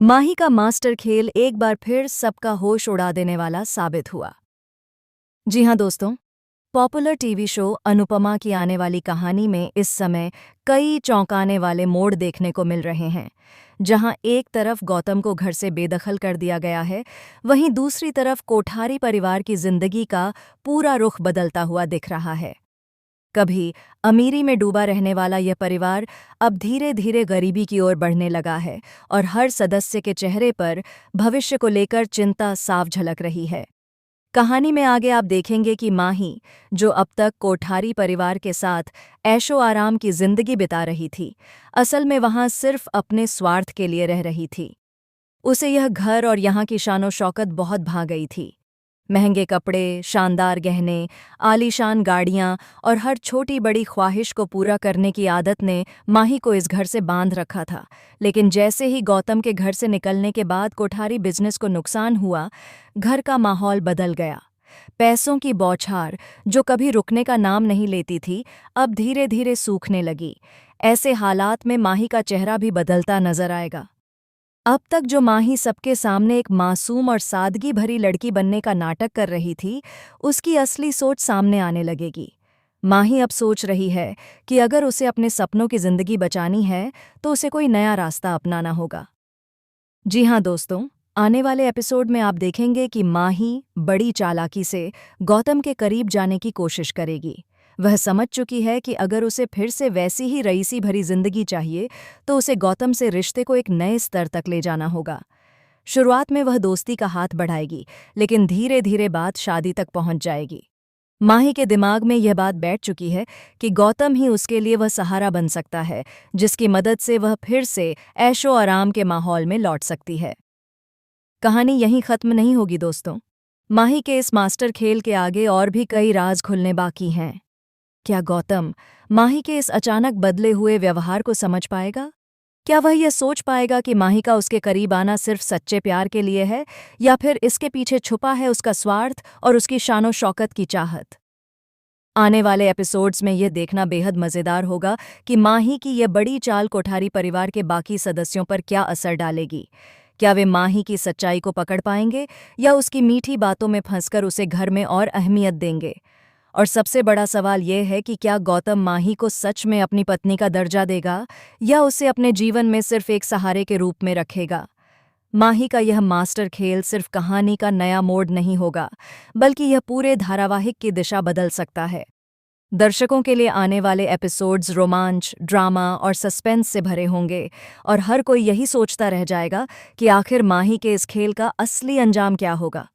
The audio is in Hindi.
माही का मास्टर खेल एक बार फिर सबका होश उड़ा देने वाला साबित हुआ। जी हाँ दोस्तों, पॉपुलर टीवी शो अनुपमा की आने वाली कहानी में इस समय कई चौंकाने वाले मोड़ देखने को मिल रहे हैं। जहां एक तरफ गौतम को घर से बेदखल कर दिया गया है, वहीं दूसरी तरफ कोठारी परिवार की जिंदगी का पूरा रुख बदलता हुआ दिख रहा है। कभी अमीरी में डूबा रहने वाला यह परिवार अब धीरे धीरे गरीबी की ओर बढ़ने लगा है और हर सदस्य के चेहरे पर भविष्य को लेकर चिंता साफ झलक रही है। कहानी में आगे आप देखेंगे कि माही, जो अब तक कोठारी परिवार के साथ ऐशो आराम की जिंदगी बिता रही थी, असल में वहां सिर्फ अपने स्वार्थ के लिए रह रही थी। उसे यह घर और यहाँ की शानो शौकत बहुत भा गई थी। महंगे कपड़े, शानदार गहने, आलीशान गाड़ियां और हर छोटी बड़ी ख्वाहिश को पूरा करने की आदत ने माही को इस घर से बांध रखा था। लेकिन जैसे ही गौतम के घर से निकलने के बाद कोठारी बिजनेस को नुकसान हुआ, घर का माहौल बदल गया। पैसों की बौछार, जो कभी रुकने का नाम नहीं लेती थी, अब धीरे धीरे सूखने लगी। ऐसे हालात में माही का चेहरा भी बदलता नजर आएगा। अब तक जो माही सबके सामने एक मासूम और सादगी भरी लड़की बनने का नाटक कर रही थी, उसकी असली सोच सामने आने लगेगी। माही अब सोच रही है कि अगर उसे अपने सपनों की जिंदगी बचानी है, तो उसे कोई नया रास्ता अपनाना होगा। जी हाँ दोस्तों, आने वाले एपिसोड में आप देखेंगे कि माही बड़ी चालाकी से गौतम के करीब जाने की कोशिश करेगी। वह समझ चुकी है कि अगर उसे फिर से वैसी ही रईसी भरी जिंदगी चाहिए, तो उसे गौतम से रिश्ते को एक नए स्तर तक ले जाना होगा। शुरुआत में वह दोस्ती का हाथ बढ़ाएगी, लेकिन धीरे धीरे बात शादी तक पहुंच जाएगी। माही के दिमाग में यह बात बैठ चुकी है कि गौतम ही उसके लिए वह सहारा बन सकता है, जिसकी मदद से वह फिर से ऐशो आराम के माहौल में लौट सकती है। कहानी यहीं खत्म नहीं होगी दोस्तों। माही के इस मास्टर खेल के आगे और भी कई राज खुलने बाकी हैं। क्या गौतम माही के इस अचानक बदले हुए व्यवहार को समझ पाएगा? क्या वह यह सोच पाएगा कि माही का उसके करीब आना सिर्फ सच्चे प्यार के लिए है, या फिर इसके पीछे छुपा है उसका स्वार्थ और उसकी शानो शौकत की चाहत? आने वाले एपिसोड्स में यह देखना बेहद मजेदार होगा कि माही की यह बड़ी चाल कोठारी परिवार के बाकी सदस्यों पर क्या असर डालेगी। क्या वे माही की सच्चाई को पकड़ पाएंगे, या उसकी मीठी बातों में फंसकर उसे घर में और अहमियत देंगे? और सबसे बड़ा सवाल यह है कि क्या गौतम माही को सच में अपनी पत्नी का दर्जा देगा, या उसे अपने जीवन में सिर्फ एक सहारे के रूप में रखेगा? माही का यह मास्टर खेल सिर्फ कहानी का नया मोड़ नहीं होगा, बल्कि यह पूरे धारावाहिक की दिशा बदल सकता है। दर्शकों के लिए आने वाले एपिसोड्स रोमांच, ड्रामा और सस्पेंस से भरे होंगे, और हर कोई यही सोचता रह जाएगा कि आखिर माही के इस खेल का असली अंजाम क्या होगा।